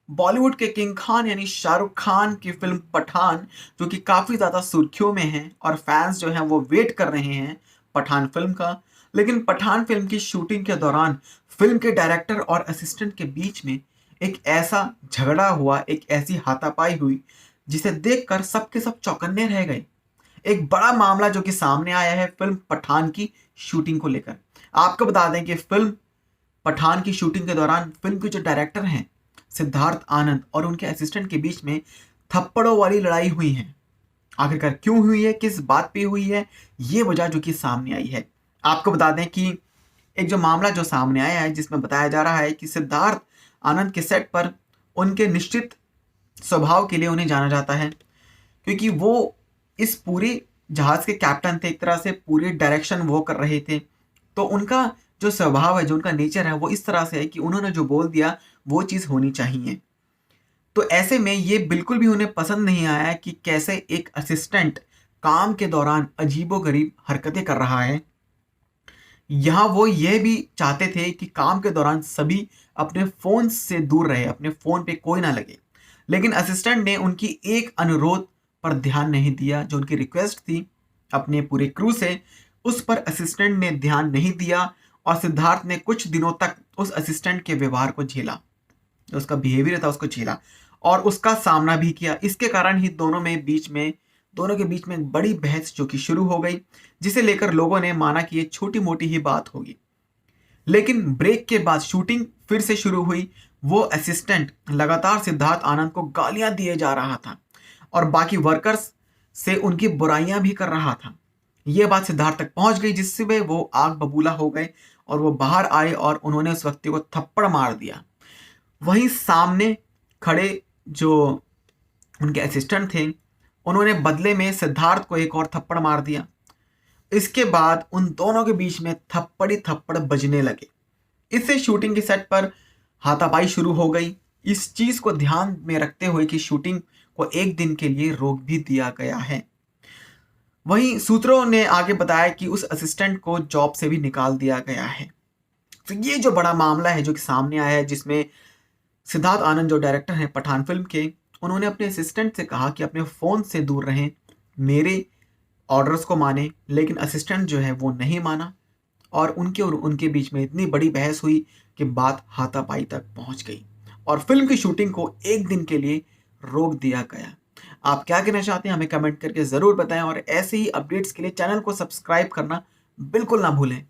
बॉलीवुड के किंग खान यानी शाहरुख खान की फिल्म पठान जो कि काफ़ी ज़्यादा सुर्खियों में है और फैंस जो हैं वो वेट कर रहे हैं पठान फिल्म का। लेकिन पठान फिल्म की शूटिंग के दौरान फिल्म के डायरेक्टर और असिस्टेंट के बीच में एक ऐसा झगड़ा हुआ, एक ऐसी हाथापाई हुई जिसे देखकर सबके सब चौकन्ने रह गए। एक बड़ा मामला जो कि सामने आया है फिल्म पठान की शूटिंग को लेकर। आपको बता दें कि फिल्म पठान की शूटिंग के दौरान फिल्म के जो डायरेक्टर हैं सिद्धार्थ आनंद और उनके असिस्टेंट के बीच में थप्पड़ों वाली लड़ाई हुई है। आखिरकार क्यों हुई है, किस बात पे हुई है, ये वजह जो कि सामने आई है। आपको बता दें कि एक जो मामला जो सामने आया है जिसमें बताया जा रहा है कि सिद्धार्थ आनंद के सेट पर उनके निश्चित स्वभाव के लिए उन्हें जाना जाता है, क्योंकि वो इस पूरे जहाज के कैप्टन थे, एक तरह से पूरी डायरेक्शन वो कर रहे थे। तो उनका जो स्वभाव है, जो उनका नेचर है, वो इस तरह से है कि उन्होंने जो बोल दिया वो चीज़ होनी चाहिए। तो ऐसे में ये बिल्कुल भी उन्हें पसंद नहीं आया कि कैसे एक असिस्टेंट काम के दौरान अजीबो-गरीब हरकतें कर रहा है। यहाँ वो ये भी चाहते थे कि काम के दौरान सभी अपने फ़ोन से दूर रहे, अपने फ़ोन पे कोई ना लगे। लेकिन असिस्टेंट ने उनकी एक अनुरोध पर ध्यान नहीं दिया, जो उनकी रिक्वेस्ट थी अपने पूरे क्रू से, उस पर असिस्टेंट ने ध्यान नहीं दिया और सिद्धार्थ ने कुछ दिनों तक उस असिस्टेंट के व्यवहार को झेला, जो उसका बिहेवियर था उसको झेला और उसका सामना भी किया। इसके कारण ही दोनों के बीच में एक बड़ी बहस जो कि शुरू हो गई, जिसे लेकर लोगों ने माना कि ये छोटी-मोटी ही बात होगी। लेकिन ब्रेक के बाद शूटिंग फिर से शुरू हुई। वो असिस्टेंट लगातार सिद्धार्थ आनंद को गालियाँ दिए जा रहा था और बाकी वर्कर्स से उनकी बुराइयाँ भी कर रहा था। ये बात सिद्धार्थ तक पहुँच गई जिससे वो आग बबूला हो गए और वो बाहर आए और उन्होंने उस व्यक्ति को थप्पड़ मार दिया। वहीं सामने खड़े जो उनके असिस्टेंट थे, उन्होंने बदले में सिद्धार्थ को एक और थप्पड़ मार दिया। इसके बाद उन दोनों के बीच में थप्पड़ ही थप्पड़ बजने लगे। इससे शूटिंग के सेट पर हाथापाई शुरू हो गई। इस चीज़ को ध्यान में रखते हुए कि शूटिंग को एक दिन के लिए रोक भी दिया गया है। वहीं सूत्रों ने आगे बताया कि उस असिस्टेंट को जॉब से भी निकाल दिया गया है। तो ये जो बड़ा मामला है जो कि सामने आया है, जिसमें सिद्धार्थ आनंद जो डायरेक्टर हैं पठान फिल्म के, उन्होंने अपने असिस्टेंट से कहा कि अपने फ़ोन से दूर रहें, मेरे ऑर्डर्स को माने। लेकिन असिस्टेंट जो है वो नहीं माना और उनके बीच में इतनी बड़ी बहस हुई कि बात हाथापाई तक पहुंच गई और फिल्म की शूटिंग को एक दिन के लिए रोक दिया गया। आप क्या कहना चाहते हैं हमें कमेंट करके ज़रूर बताएं और ऐसे ही अपडेट्स के लिए चैनल को सब्सक्राइब करना बिल्कुल ना भूलें।